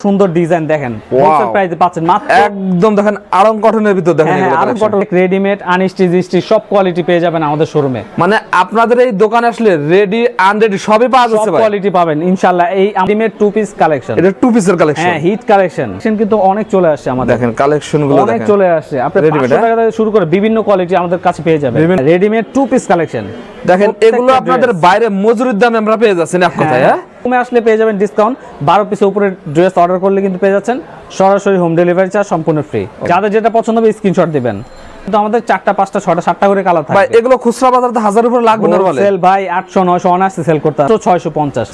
সুন্দর ডিজাইন দেখেন হোলসেল প্রাইসে পাচ্ছেন মাত্র একদম দেখেন আরং কটনের ভিতর দেখেন এগুলো Aarong cotton readymade unstitch stitch সব কোয়ালিটি পেয়ে যাবেন আমাদের শোরুমে। মানে আপনাদের এই দোকানে আসলে রেডি আনরেডি সবই পাওয়া যাচ্ছে সব ভাই, কোয়ালিটি পাবেন ইনশাআল্লাহ। এই আলটিমেট টু পিস কালেকশন, এটা টু পিসের কালেকশন। হ্যাঁ হিট কালেকশন কিন্তু অনেক চলে আসছে আমাদের, দেখেন কালেকশন গুলো অনেক দেখেন চলে আসছে। আপনি 500 টাকা থেকে শুরু করে বিভিন্ন কোয়ালিটি আমাদের কাছে পেয়ে যাবেন। রেডিমেড টু পিস কালেকশন দেখেন, এগুলো আপনাদের বাইরে মজুরির দামে আমরা পেয়ে যাচ্ছি এক কথায়। হ্যাঁ তুমি আসলে পেয়ে যাবেন ডিসকাউন্ট 12 পিসের উপরে ড্রেস অর্ডার করলে কিন্তু পেয়ে যাচ্ছেন সরাসরি হোম ডেলিভারি চার্জ সম্পূর্ণ ফ্রি। যাদের যেটা পছন্দ হবে স্ক্রিনশট দিবেন। কিন্তু আমাদের 4টা 5টা 6টা 7টা করে কালার থাকবে ভাই, এগুলো খুচরা বাজারে 1000 উপরে লাগবে না বলে সেল ভাই 800 900 অনার্সে সেল করতে 650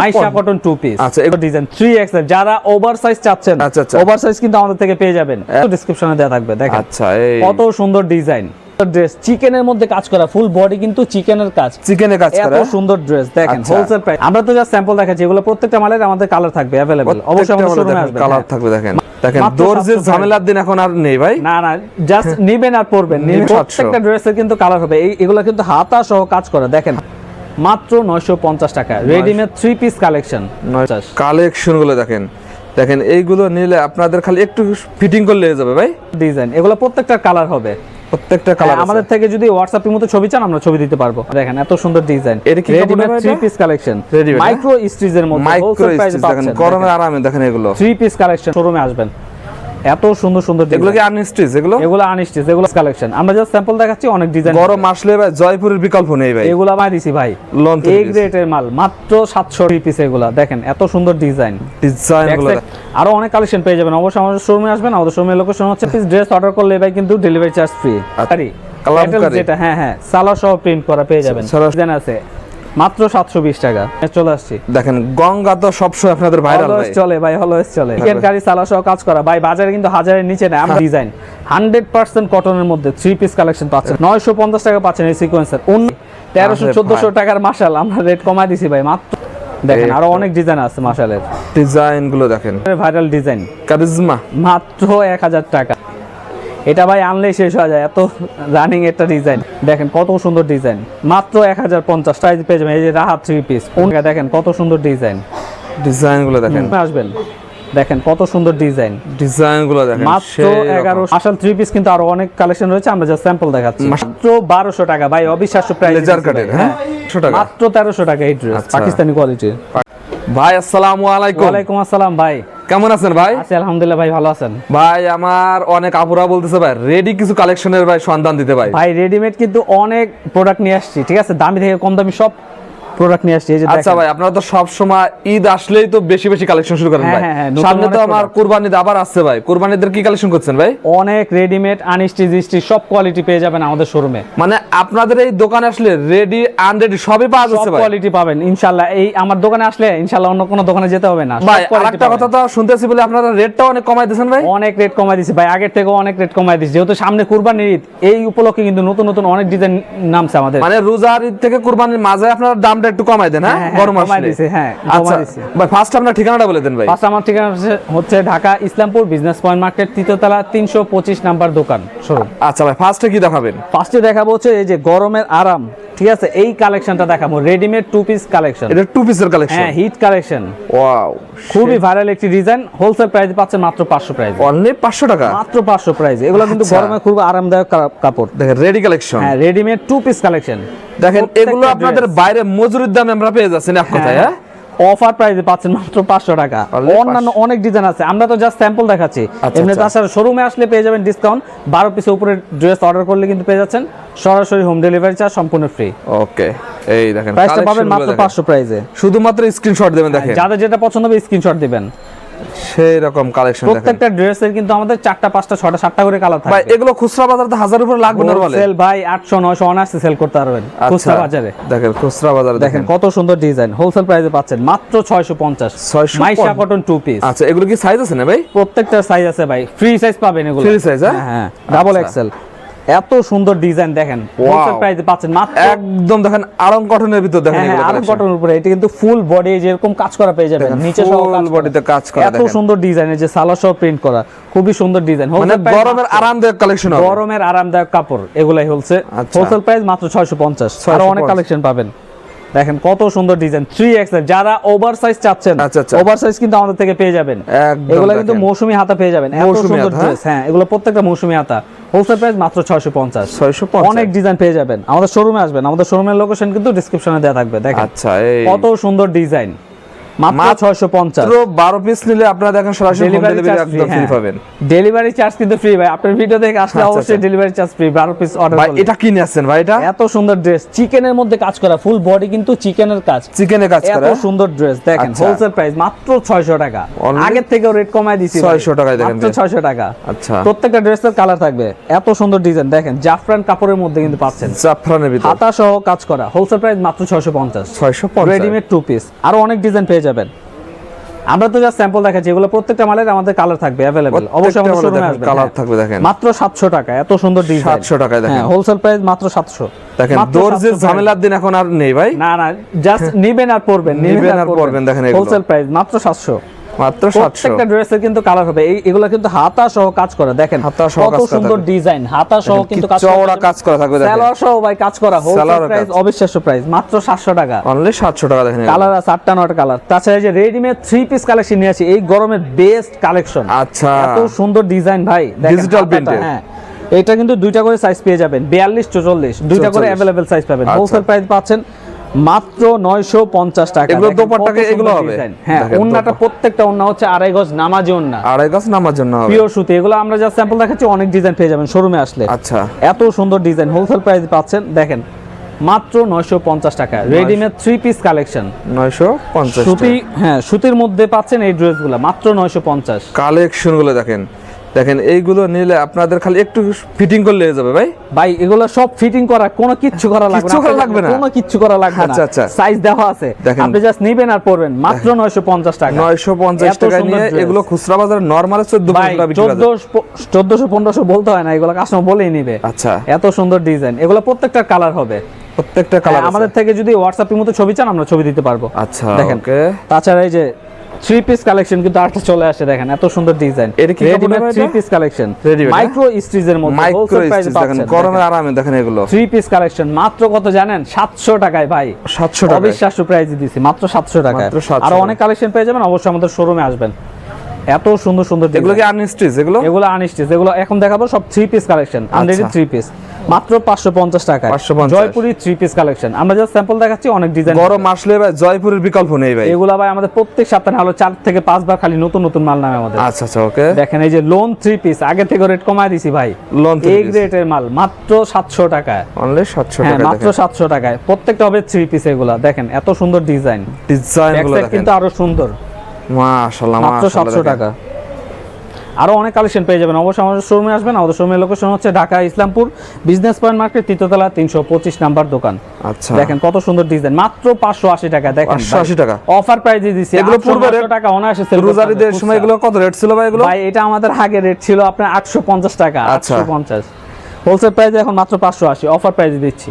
মাইশা কটন টু পিস। আচ্ছা, এগুলো ডিজাইন 3XL যারা ওভারসাইজ চাচ্ছেন, ওভারসাইজ কিন্তু আমাদের থেকে পেয়ে যাবেন, ডেসক্রিপশনে দেওয়া থাকবে। দেখেন আচ্ছা, এই কত সুন্দর ডিজাইন ড্রেস, চিকেনের মধ্যে কাজ করা, ফুল বডি কিন্তু চিকেনের কাজ, চিকেনের কাজ করা, এত সুন্দর ড্রেস দেখেন হোলসেল প্রাইস। আমরা তো জাস্ট স্যাম্পল দেখাচ্ছি, এগুলো প্রত্যেকটা মালের আমাদের কালার থাকবে अवेलेबल, অবশ্যই আমাদের শোরুমে আসবে, কালার থাকবে। দেখেন দেখেন দর্জির ঝামেলার দিন এখন আর নেই ভাই, না না জাস্ট নেবেন আর পরবেন। প্রত্যেকটা ড্রেসের কিন্তু কালার হবে, এগুলো কিন্তু হাতা সহ কাজ করা। দেখেন মাত্র 950 টাকা রেডিমেড 3 পিস কালেকশন। কালেকশন গুলো দেখেন দেখেন, এইগুলো নিলে আপনাদের খালি একটু ফিটিং করলে হয়ে যাবে ভাই। ডিজাইন এগুলো প্রত্যেকটা কালার হবে, প্রত্যেকটা কালার আমাদের থেকে যদি হোয়াটসঅ্যাপের মতো ছবি চান আমরা ছবি দিতে পারবো। দেখেন এত সুন্দর design, readymade 3 piece collection, micro স্টিচের মধ্যে হোলসেল প্রাইসে পাচ্ছেন। গরমের আরামে দেখেন এগুলো 3 পিস কালেকশন, শোরুমে আসবেন। এত সুন্দর সুন্দর এগুলো কি আনস্টিচ? এগুলো আনস্টিচ, এগুলো কালেকশন। আমরা জাস্ট স্যাম্পল দেখাচ্ছি, অনেক ডিজাইন। গরম আসলে ভাই জয়পুরের বিকল্প নেই ভাই, এগুলো আমি দিছি ভাই এ গ্রেডের মাল, মাত্র 700 পিস। এগুলো দেখেন এত সুন্দর ডিজাইন, ডিজাইনগুলো আরো অনেক কালেকশন পেয়ে যাবেন। অবশ্যই আমাদের শোরুমে আসবেন। আমাদের শোরুমের লোকেশন হচ্ছে পিস ড্রেস অর্ডার করলে ভাই কিন্তু ডেলিভারি চার্জ ফ্রি। যেটা হ্যাঁ হ্যাঁ সালোয়ার সহ প্রিন্ট করা পেয়ে যাবেন, ডিজাইন আছে মাত্র 720 টাকা। চলে আসছি, দেখেন গঙ্গা তো সবসময় আপনাদের ভাইরাল ভাই, চলে ভাই অলওয়েজ চলে। চিকেন কারি সালোয়ার সহ কাজ করা ভাই, বাজারে কিন্তু 1000-এর নিচে না। আমরা ডিজাইন 100% কটনের মধ্যে 3 পিস কালেকশন পাচ্ছেন 950 টাকা পাচ্ছেন। এই সিকোয়েন্সার 1300-1400 টাকার মাশাল আমরা রেট কমায় দিছি ভাই মাত্র। দেখেন আরো অনেক ডিজাইন আছে মাশালের, ডিজাইন গুলো দেখেন ভাইরাল ডিজাইন কারিজমা মাত্র 1000 টাকা। এটা ভাই আনলেই শেষ হয়ে যায়, এত রানিং একটা ডিজাইন। দেখেন কত সুন্দর ডিজাইন, মাত্র 1050 টাকা পেয়ে যাবেন। এই যে রাহাত 3 পিস, দেখেন কত সুন্দর ডিজাইন, ডিজাইনগুলো দেখেন আসবেন। দেখেন কত সুন্দর ডিজাইন, ডিজাইনগুলো দেখেন মাত্র 1100 আসল 3 পিস। কিন্তু আরো অনেক কালেকশন রয়েছে, আমরা জাস্ট স্যাম্পল দেখাচ্ছি। মাত্র 1200 টাকা ভাই, অবিশ্বাস্য প্রাইস। লেজার কাটের হ্যাঁ 100 টাকা, মাত্র 1300 টাকা এই ড্রেস, পাকিস্তানি কোয়ালিটির। ভাই আসসালামু আলাইকুম। ওয়ালাইকুম আসসালাম ভাই, কেমন আছেন ভাই? আছি আলহামদুলিল্লাহ ভাই, ভালো আছেন ভাই? আমার অনেক আপুরা বলতেছে ভাই রেডি কিছু কালেকশনের ভাই সন্ধান দিতে ভাই। ভাই রেডিমেড কিন্তু অনেক প্রোডাক্ট নিয়ে আসছি, ঠিক আছে, দামি থেকে কম দামি সব প্রোডাক্ট নিয়ে আসছি। এই যে আচ্ছা ভাই, আপনারা তো সব সময় ঈদ আসলেই তো বেশি বেশি কালেকশন শুরু করেন ভাই। সামনে তো আমার কুরবানিতে আবার আসছে ভাই, কুরবানিদের কি কালেকশন করছেন ভাই? অনেক রেডিমেড আনস্টিচ স্টিচ সব কোয়ালিটি পেয়ে যাবেন আমাদের শোরুমে। মানে আপনাদের এই দোকানে আসলে রেডি আনরেডি সবই পাওয়া যাচ্ছে ভাই, কোয়ালিটি পাবেন ইনশাআল্লাহ। এই আমার দোকানে আসলে ইনশাআল্লাহ অন্য কোনো দোকানে যেতে হবে না ভাই। আরেকটা কথা তো শুনতেছি বলে আপনারা রেটটাও অনেক কমাই দিয়েছেন ভাই। অনেক রেট কমাই দিয়েছি ভাই, আগের থেকে অনেক রেট কমাই দিয়েছি, যেহেতু সামনে কুরবানির ঈদ। এই উপলক্ষে কিন্তু নতুন নতুন অনেক ডিজাইন নামছে আমাদের। মানে রোজার ঈদ থেকে কুরবানির মাঝে আপনারা দামটা একটু কমাই দেন। হ্যাঁ গরম আসলে হ্যাঁ আচ্ছা ভাই, ফার্স্ট আপনার ঠিকানাটা বলে দেন ভাই। ফার্স্ট আমার ঠিকানা হচ্ছে Dhaka Islampur business point market, তৃতীয়তলা 325 নাম্বার দোকান শোরুম। আচ্ছা ভাই, ফার্স্টে কি দেখাবেন? ফার্স্টে দেখাবো হচ্ছে এই যে গরমের আরাম, ঠিক আছে, এই কালেকশনটা দেখাবো। রেডিমেড 2 পিস কালেকশন, এটা 2 পিসের কালেকশন, হ্যাঁ হিট কালেকশন। ওয়াও, খুবই ভাইরাল একটি ডিজাইন। হোলসেল প্রাইসে পাচ্ছেন মাত্র 500 প্রাইস, অনলি 500 টাকা, মাত্র 500 প্রাইস। এগুলো কিন্তু গরমে খুব আরামদায়ক কাপড়। দেখেন রেডি কালেকশন, হ্যাঁ রেডিমেড 2 পিস কালেকশন। দেখেন এগুলো আপনাদের বাইরে মজুরির দামে আমরা পেয়ে যাচ্ছি এক কথায়। হ্যাঁ অফার প্রাইসে পাচ্ছেন মাত্র 500 টাকা। অন্যান্য অনেক ডিজাইন আছে, আমরা তো জাস্ট স্যাম্পল দেখাচ্ছি। এমনি তাছাড়া শোরুমে আসলে পেয়ে যাবেন ডিসকাউন্ট 12 পিসের উপরে ড্রেস অর্ডার করলে কিন্তু পেয়ে যাচ্ছেন সরাসরি হোম ডেলিভারি চার্জ সম্পূর্ণ ফ্রি। ওকে, এই দেখেন প্রাইসটা পাবেন মাত্র 500 প্রাইসে। শুধুমাত্র স্ক্রিনশট দিবেন। দেখেন যাদের যেটা পছন্দ হবে স্ক্রিনশট দিবেন। সেই রকম কালেকশন দেখেন, প্রত্যেকটা ড্রেসের কিন্তু আমাদের 4টা 5টা 6টা 7টা করে কালার থাকবে ভাই। এগুলো খুচরা বাজারে 1000 উপরে লাগবে না বলে, সেল ভাই 800 900 অনার্সে সেল করতে পারবেন খুচরা বাজারে। দেখেন খুচরা বাজারে দেখেন কত সুন্দর ডিজাইন, হোলসেল প্রাইসে পাচ্ছেন মাত্র 650 মাইশা কটন 2 পিস। আচ্ছা এগুলো কি সাইজ আছে না ভাই? প্রত্যেকটা সাইজ আছে ভাই, ফ্রি সাইজ পাবেন এগুলো, ফ্রি সাইজ। হ্যাঁ ডাবল এক্সেল। এত সুন্দর ডিজাইন দেখেন, হোলসেল প্রাইসে পাচ্ছেন মাত্র একদম দেখেন আরং কটনের ভিতর দেখেন এগুলো আরং কটনের উপরে। এটা কিন্তু ফুল বডি যেরকম কাজ করা পেয়ে যাবেন, নিচে সহ ফুল বডিতে কাজ করা। এত সুন্দর ডিজাইন, এই যে সালোয়ার সহ প্রিন্ট করা, খুবই সুন্দর ডিজাইন। মানে গরমের আরামদায়ক কালেকশন হবে, গরমের আরামদায়ক কাপড় এগুলাই হোলসেল প্রাইস মাত্র 650। আরো অনেক কালেকশন পাবেন। দেখেন কত সুন্দর ডিজাইন 3XL যারা ওভার সাইজ চাচ্ছেন ওভার সাইজ কিন্তু আমাদের থেকে পেয়ে যাবেন এগুলো কিন্তু মৌসুমী হাতা পেয়ে যাবেন এত সুন্দর ড্রেস হ্যাঁ এগুলো প্রত্যেকটা মৌসুমী হাতা হোলসেল প্রাইস মাত্র 650 অনেক ডিজাইন পেয়ে যাবেন আমাদের শোরুমে আসবেন আমাদের শোরুমের লোকেশন কিন্তু ডেসক্রিপশনে দেওয়া থাকবে দেখেন আচ্ছা কত সুন্দর ডিজাইন মাত্র 650 12 পিস নিলে আপনারা দেখেন সরাসরি হোম ডেলিভারি একদম ফ্রি পাবেন ডেলিভারি চার্জ কিন্তু ফ্রি ভাই আপনার ভিডিও দেখে আসলে অবশ্যই delivery charge free 12 piece order ভাই এটা কি নিয়েছেন ভাই এটা এত সুন্দর ড্রেস চিকেনের মধ্যে কাজ করা ফুল বডি কিন্তু চিকেনের কাজ করা এত সুন্দর ড্রেস দেখেন হোলসেল প্রাইস মাত্র 600 টাকা আগের থেকে রেট কমায় দিছি 600 টাকায় দেখেন মাত্র 600 টাকা আচ্ছা প্রত্যেকটা ড্রেসের কালার থাকবে এত সুন্দর ডিজাইন দেখেন জাফরান কাপড়ের মধ্যে কিন্তু পাচ্ছেন জাফরানের ভিতর হাতা সহ কাজ করা হোলসেল প্রাইস মাত্র 650 রেডিমেড টু পিস আরো অনেক ডিজাইন পেয়ে যাবেন আমরা তো যা স্যাম্পল দেখাচ্ছি এগুলো প্রত্যেকটা মালের আমাদের কালার থাকবে अवेलेबल অবশ্যই আমাদের শোরুমে আসবেন কালার থাকবে দেখেন মাত্র 700 টাকা এত সুন্দর ডিজাইন 700 টাকায় দেখেন হোলসেল প্রাইস মাত্র 700 দেখেন দর্জির ঝামেলার দিন এখন আর নেই ভাই না জাস্ট নিবেন আর পরবেন দেখেন হোলসেল প্রাইস মাত্র 700 মাত্র 700 প্রত্যেকটা ড্রেসের কিন্তু কালার হবে এগুলো কিন্তু হাতা সহ কাজ করা দেখেন কত সুন্দর ডিজাইন হাতা সহ কিন্তু কাজ করা চওড়া কাজ করা থাকবে দেখেন সালোয়ার সহ ভাই কাজ করা হোলসেল প্রাইস অবিশ্বাস্য প্রাইস মাত্র 700 টাকা অনলি 700 টাকা দেখেন কালার আছে 8টা 9টা কালার তাছাড়া এই যে রেডিমেড 3 পিস কালেকশন নিয়েছি এই গরমের বেস্ট কালেকশন আচ্ছা এত সুন্দর ডিজাইন ভাই দেখেন ডিজিটাল প্রিন্টের হ্যাঁ এটা কিন্তু দুইটা করে সাইজ পেয়ে যাবেন 42 44 দুইটা করে अवेलेबल সাইজ পাবেন হোলসেল প্রাইস পাচ্ছেন মাত্র 950 টাকা এগুলো দোপাট্টাকে এগুলো হবে হ্যাঁ ওন্নাটা প্রত্যেকটা ওন্না হচ্ছে আড়াই গজ নামাজি ওন্না আড়াই গজ নামার জন্য হবে পিওর সুতি এগুলো আমরা যা স্যাম্পল দেখাচ্ছি অনেক ডিজাইন পেয়ে যাবেন শোরুমে আসলে আচ্ছা এত সুন্দর ডিজাইন হোলসেল প্রাইস পাচ্ছেন দেখেন মাত্র 950 টাকা রেডিমেড 3 পিস কালেকশন 950 সুতি হ্যাঁ সুতির মধ্যে পাচ্ছেন এই ড্রেসগুলো মাত্র 950 কালেকশনগুলো দেখেন এইগুলো নিলে আপনাদের খালি একটু ফিটিং করলে হয়ে যাবে ভাই এগুলো সব ফিটিং করা কোনো কিচ্ছু করা লাগবে না কোনো কিচ্ছু করা লাগবে না আচ্ছা সাইজ দেওয়া আছে আপনি জাস্ট নেবেন আর পরবেন মাত্র 950 টাকা 950 টাকা নিয়ে এগুলো খুচরা বাজারে নরমালি 1400 টাকা বিক্রি করে 1400 1500 বলতে হয় না এগুলো কাস্টমার বলেই নেবে আচ্ছা এত সুন্দর ডিজাইন এগুলো প্রত্যেকটা কালার হবে প্রত্যেকটা কালার আমাদের থেকে যদি হোয়াটসঅ্যাপের মতো ছবি চান আমরা ছবি দিতে পারবো আচ্ছা দেখেন তাছাড়া এই যে 3 পিস কালেকশন কিন্তু আরেকটা চলে আসে দেখেন এত সুন্দর ডিজাইন এটা কি রেডিমেড 3 পিস কালেকশন মাইক্রো স্টিচের মধ্যে হোলসেল প্রাইস দেখেন গরমের আরামে দেখেন এগুলো 3 পিস কালেকশন মাত্র কত জানেন 700 টাকায় ভাই 700 টাকা অবিশ্বাস্য প্রাইসে দিছি মাত্র 700 টাকায় আর অনেক কালেকশন পেয়ে যাবেন অবশ্যই আমাদের শোরুমে আসবেন এত সুন্দর সুন্দর এগুলো কি আনস্টিচ এগুলো আনস্টিচ এগুলো এখন দেখাবো সব 3 পিস কালেকশন আনরেডি 3 পিস মাত্র 550 টাকা জয়পুরি 3 পিস কালেকশন আমরা জাস্ট স্যাম্পল দেখাচ্ছি অনেক ডিজাইন গরম আসলে ভাই জয়পুরের বিকল্প নেই ভাই এগুলা ভাই আমাদের প্রত্যেক সপ্তাহে হলো 4 থেকে 5 বার খালি নতুন নতুন মাল নামে আমাদের আচ্ছা ওকে দেখেন এই যে লোন 3 পিস আগে থেকে রেট কমায় দিছি ভাই লোন 3 পিস এই রেটের মাল মাত্র 700 টাকা অনলি 700 টাকা মাত্র 700 টাকায় প্রত্যেকটা হবে 3 পিস এগুলা দেখেন এত সুন্দর ডিজাইনগুলো দেখেন কিন্তু আরো সুন্দর মাশাআল্লাহ মাত্র 700 টাকা আরো অনেক কালেকশন পেয়ে যাবেন অবশ্যই আমাদের শোরুমে আসবেন আমাদের শোরুমের লোকেশন হচ্ছে Dhaka Islampur business point market তৃতীয়তলা 325 নাম্বার দোকান আচ্ছা দেখেন কত সুন্দর ডিজাইন মাত্র 580 টাকা দেখেন 580 টাকা অফার প্রাইসে দিছি এগুলো পূর্বে টাকা অনায়াসে সেল রোজারিদের সময় এগুলো কত রেট ছিল ভাই এগুলো ভাই এটা আমাদের আগে রেট ছিল আপনার 850 টাকা 850 হোলসেল প্রাইসে এখন মাত্র 580 অফার প্রাইসে দিচ্ছি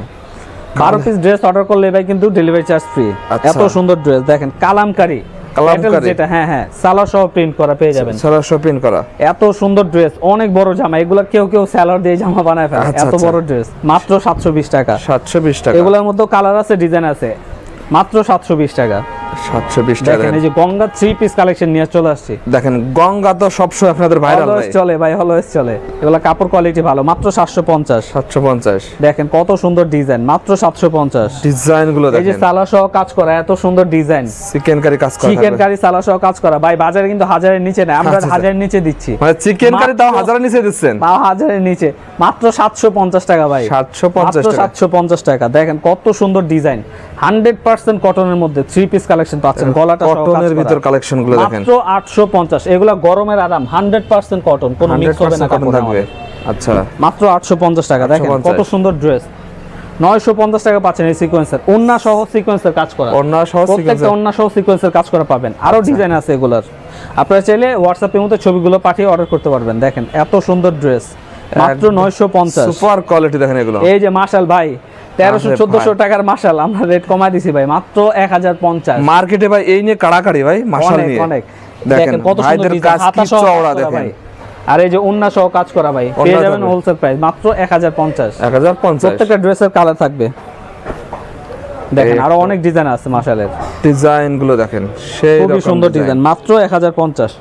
12 পিস ড্রেস অর্ডার করলে ভাই কিন্তু ডেলিভারি চার্জ ফ্রি এত সুন্দর ড্রেস দেখেন কালামকারী যেটা হ্যাঁ সালোয়ার সহ প্রিন্ট করা পেয়ে যাবেন সালোয়ার সহ প্রিন্ট করা এত সুন্দর ড্রেস অনেক বড় জামা এগুলা কেউ সালোয়ার দিয়ে জামা বানায় ফেলে এত বড় ড্রেস মাত্র 720 টাকা 720 টাকা এগুলোর মধ্যে কালার আছে ডিজাইন আছে মাত্র 720 টাকা 720 টাকা দেখেন এই যে গঙ্গা 3 পিস কালেকশন নিয়ে চলে আসছে দেখেন গঙ্গা তো সবসময় আপনাদের ভাইরাল ভাই চলে ভাই অলওয়েজ চলে এগুলা কাপড় কোয়ালিটি ভালো মাত্র 750 দেখেন কত সুন্দর ডিজাইন মাত্র 750 ডিজাইনগুলো দেখেন এই যে সালোয়ার সহ কাজ করা এত সুন্দর ডিজাইন চিকেন কারি কাজ করা চিকেন কারি সালোয়ার সহ কাজ করা ভাই বাজারে কিন্তু হাজারের নিচে না আমরা হাজারের নিচে দিচ্ছি মানে চিকেন কারি তাও হাজারের নিচে দিচ্ছেন তাও হাজারের নিচে মাত্র 750 টাকা ভাই 750 টাকা দেখেন কত সুন্দর ডিজাইন 100% কটনের মধ্যে 3 পিস কালেকশন পাচ্ছেন গলাটা সহ কটনের ভিতর কালেকশনগুলো দেখেন মাত্র 850 এগুলা গরমের আরাম 100% কটন কোনো মিক্স হবে না কাপড় থাকবে আচ্ছা মাত্র 850 টাকা দেখেন কত সুন্দর ড্রেস 950 টাকা পাচ্ছেন এই সিকোয়েন্সার ওন্না সহ সিকোয়েন্সার কাজ করা ওন্না সহ প্রত্যেকটা ওন্না সহ সিকোয়েন্সার কাজ করা পাবেন আরো ডিজাইন আছে এগুলার আপনারা চাইলে হোয়াটসঅ্যাপের মধ্যে ছবিগুলো পাঠিয়ে অর্ডার করতে পারবেন দেখেন এত সুন্দর ড্রেস মাত্র 950 সুপার কোয়ালিটি দেখেন এগুলো এই যে মাশাল ভাই 1300-1400 টাকার মাশাল আমরা রেট কমায় দিছি ভাই মাত্র 1050 মার্কেটে ভাই এই নিয়ে কাড়াকাড়ি ভাই মাশাল নিয়ে অনেক দেখেন কত সুন্দর কাজ কি চওড়া দেখেন আর এই যে ওন্না সহ কাজ করা ভাই পেয়ে যাবেন হোলসেল প্রাইস মাত্র 1050 1050 প্রত্যেকটা ড্রেসের কালার থাকবে দেখেন আরো অনেক ডিজাইন আছে মাশাআল্লাহ। ডিজাইন গুলো দেখেন সেই খুবই সুন্দর ডিজাইন, মাত্র 1050।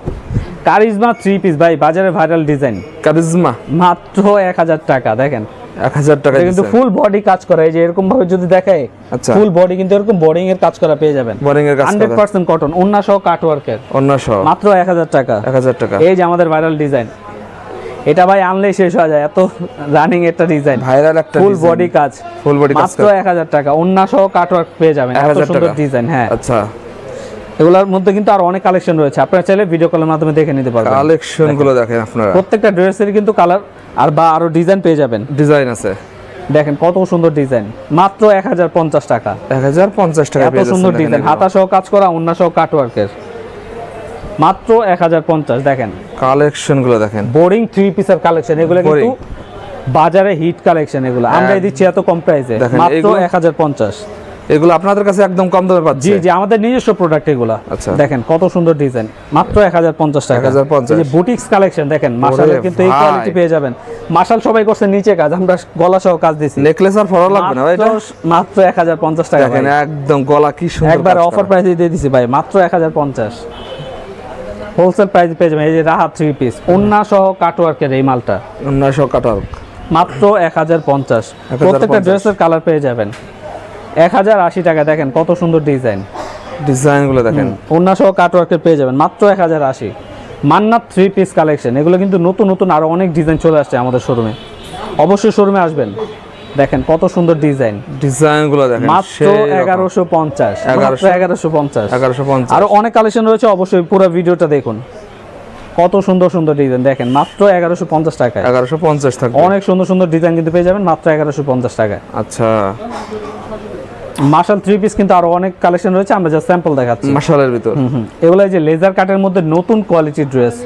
কারিজমা 3 পিস ভাই, বাজারে ভাইরাল ডিজাইন। কারিজমা মাত্র 1000 টাকা। দেখেন 1000 টাকা কিন্তু ফুল বডি কাজ করা, এই যে এরকম ভাবে যদি দেখায়, আচ্ছা ফুল বডি কিন্তু এরকম বোর্ডিং এর কাজ করা পেয়ে যাবেন। বোর্ডিং এর কাজ করা 100% কটন, ওন্না সহ কাট ওয়ার্কের, ওন্না সহ মাত্র 1000 টাকা। 1000 টাকা। এই যে আমাদের ভাইরাল ডিজাইন, এটা ভাই আনলেই শেষ হয়ে যায়, এত রানিং একটা ডিজাইন, ভাইরাল একটা ফুল বডি কাজ, ফুল বডি কাজ, মাত্র 1000 টাকা। ওন্না সহ কাট ওয়ার্ক পেয়ে যাবেন, এত সুন্দর ডিজাইন। হ্যাঁ আচ্ছা, এগুলোর মধ্যে কিন্তু আরো অনেক কালেকশন রয়েছে, আপনারা চাইলে ভিডিও কলের মাধ্যমে দেখে নিতে পারবেন। কালেকশন গুলো দেখেন আপনারা, প্রত্যেকটা ড্রেসের কিন্তু কালার আর বা আরো ডিজাইন পেয়ে যাবেন। ডিজাইন আছে দেখেন কত সুন্দর ডিজাইন, মাত্র 1050 টাকা। 1050 টাকা এত সুন্দর ডিজাইন, হাতা সহ কাজ করা, ওন্না সহ কাট ওয়ার্কের, মাত্র 1050। দেখেন কালেকশন গুলো দেখেন, বোরিং 3 পিসের কালেকশন, এগুলো কিন্তু বাজারে হিট কালেকশন, এগুলো আমরাই দিচ্ছি এত কম প্রাইসে, মাত্র 1050। এগুলো আপনাদের কাছে একদম কম দামে পাচ্ছেন। জি জি, আমাদের নিজস্ব প্রোডাক্ট এগুলো। আচ্ছা দেখেন কত সুন্দর ডিজাইন, মাত্র 1050 টাকা। 1050। এই যে বুটিক্স কালেকশন দেখেন, মাশাআল্লাহ কিন্তু এই কোয়ালিটি পেয়ে যাবেন। মাশাল সবাই করছে নিচে কাজ, আমরা গলা সহ কাজ দিছি। নেকলেস আর ফড়া লাগবে না ভাই, এটা মাত্র 1050 টাকা। দেখেন একদম গলা কি সুন্দর, একবার অফার প্রাইসে দিয়ে দিছি ভাই, মাত্র 1050। হোলসেল প্রাইস পেয়ে যাবেন। এই যে রাহাত 3 পিস, ওন্না সহ কাট ওয়ার্কের এই মালটা, 900 কাটার, মাত্র 1050। প্রত্যেকটা ড্রেসের কালার পেয়ে যাবেন। 1080 টাকা। দেখেন কত সুন্দর ডিজাইন, ডিজাইন গুলো দেখেন, ওন্না সহ কাট ওয়ার্কের পেয়ে যাবেন, মাত্র 1080। মান্নাত 3 পিস কালেকশন, এগুলো কিন্তু নতুন নতুন আরো অনেক ডিজাইন চলে আসছে আমাদের শোরুমে, অবশ্যই শোরুমে আসবেন। দেখেন কত সুন্দর ডিজাইন, ডিজাইন গুলো দেখেন, মাত্র 1150। 1150। আরো অনেক কালেকশন রয়েছে, অবশ্যই পুরো ভিডিওটা দেখুন। কত সুন্দর সুন্দর ডিজাইন দেখেন, মাত্র 1150 টাকায়। 1150 টাকা। অনেক সুন্দর সুন্দর ডিজাইন কিন্তু পেয়ে যাবেন মাত্র 1150 টাকায়। আচ্ছা, মাশাল 3 পিস কিন্তু আরো অনেক কালেকশন রয়েছে, আমরা জাস্ট স্যাম্পল দেখাচ্ছি। মাশালের ভিতর এগুলো যে লেজার কাটের মধ্যে নতুন কোয়ালিটির ড্রেস,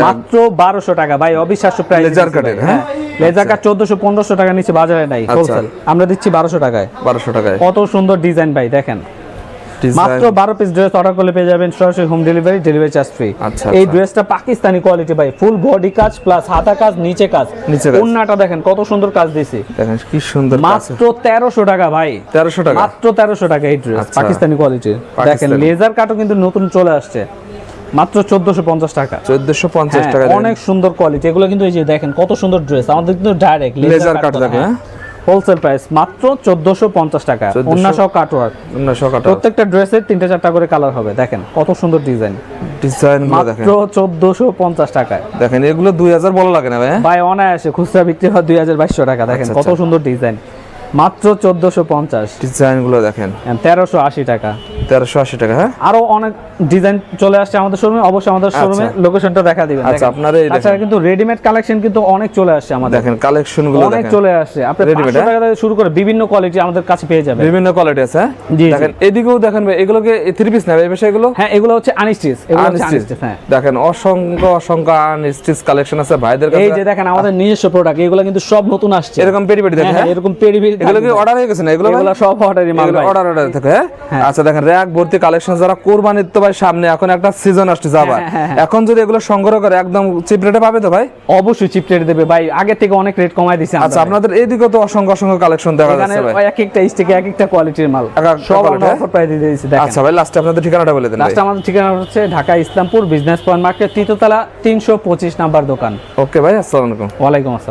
মাত্র 1200 টাকা ভাই, অবিশ্বাস্য প্রাইস। লেজার কাটের, হ্যাঁ লেজার কাট 1400-1500 টাকা নিচে বাজারে নাই, হোলসেল আমরা দিচ্ছি 1200 টাকায়। 1200 টাকায়। কত সুন্দর ডিজাইন ভাই, দেখেন মাত্র 12 পিস ড্রেস অর্ডার করলে পেয়ে যাবেন সরাসরি home delivery, delivery charge free. এই ড্রেসটা পাকিস্তানি কোয়ালিটি ভাই, ফুল বডি কাজ প্লাস হাতা কাজ, নিচে কাজ, ওন্নাটা দেখেন কত সুন্দর কাজ দিয়েছি, দেখেন কি সুন্দর কাজ। মাত্র 1300 টাকা ভাই, 1300 টাকা, মাত্র 1300 টাকা এই ড্রেস পাকিস্তানি কোয়ালিটির। দেখেন লেজার কাটও কিন্তু নতুন চলে আসছে, মাত্র 1450 টাকা। 1450 টাকা, অনেক সুন্দর কোয়ালিটি এগুলো কিন্তু। এই যে দেখেন কত সুন্দর ড্রেস, আমাদের কিন্তু ডাইরেক্ট লেজার কাট দেখেন, হোলসেল প্রাইস মাত্র 1450 টাকা, ওন্না সহ কাট ওয়ার্ক। ওন্না সহ কাট ওয়ার্ক, প্রত্যেকটা ড্রেসের 3টা-4টা করে কালার হবে। দেখেন কত সুন্দর ডিজাইন, ডিজাইনগুলো দেখেন, মাত্র 1450 টাকায়। দেখেন এগুলো 2000 বলা লাগে না ভাই, ভাই অনায়াসে খুচরা বিক্রি হয় 2200 টাকা। দেখেন কত সুন্দর ডিজাইন, মাত্র 1450। ডিজাইনগুলো দেখেন, 1380 টাকা। 1380 টাকা। হ্যাঁ, আরো অনেক ডিজাইন চলে আসছে আমাদের শোরুমে, অবশ্যই আমাদের শোরুমে লোকেশনটা দেখা দিবেন। আচ্ছা, আপনারা এই আচ্ছা, কিন্তু রেডিমেড কালেকশন কিন্তু অনেক চলে আসছে আমাদের। দেখেন কালেকশনগুলো অনেক চলে আসছে, আপনি 500 টাকা থেকে শুরু করে বিভিন্ন কোয়ালিটি আমাদের কাছে পেয়ে যাবেন। বিভিন্ন কোয়ালিটি আছে। দেখেন এদিকেও দেখেন ভাই, এগুলো কি 3 পিস না ভাই, বেশ এগুলো? হ্যাঁ, এগুলো হচ্ছে আনস্টিচ, এগুলো হচ্ছে আনস্টিচ। হ্যাঁ, দেখেন অসংখ্য অসংখ্য আনস্টিচ কালেকশন আছে ভাইদের কাছে। এই যে দেখেন আমাদের নিজস্ব প্রোডাক্ট, এগুলো কিন্তু সব নতুন আসছে। এরকম পেডি পেডি দেখেন, এরকম পেডি পেডি। এগুলো কি অর্ডার হয়ে গেছে না? এগুলো সব অর্ডারই মাল ভাই, অর্ডার থাকে। হ্যাঁ, আচ্ছা দেখেন র‍্যাক ভর্তি কালেকশন, যারা কুরবানির তো ভাই সামনে, এখন একটা সিজন আসছে আবার, এখন যদি এগুলো সংগ্রহ করে একদম চিপ রেটে পাবে তো ভাই? অবশ্যই চিপ রেটে দেবে ভাই, আগে থেকে অনেক রেট কমায় দিয়েছে। আচ্ছা, আপনাদের এইদিকে তো অসংখ্য অসংখ্য কালেকশন দেখা যাচ্ছে ভাই, এক একটা স্টিকে এক একটা কোয়ালিটির মাল, সব অফার প্রাইস দিয়ে দিয়েছি। দেখেন আচ্ছা ভাই, লাস্টে আপনাদের ঠিকানাটা বলে দেন। লাস্টে আমাদের ঠিকানা হচ্ছে Dhaka Islampur business point market, 3য় তলা, 325 নাম্বার দোকান। ওকে ভাই, আসসালামু আলাইকুম। ওয়ালাইকুম আসসালাম।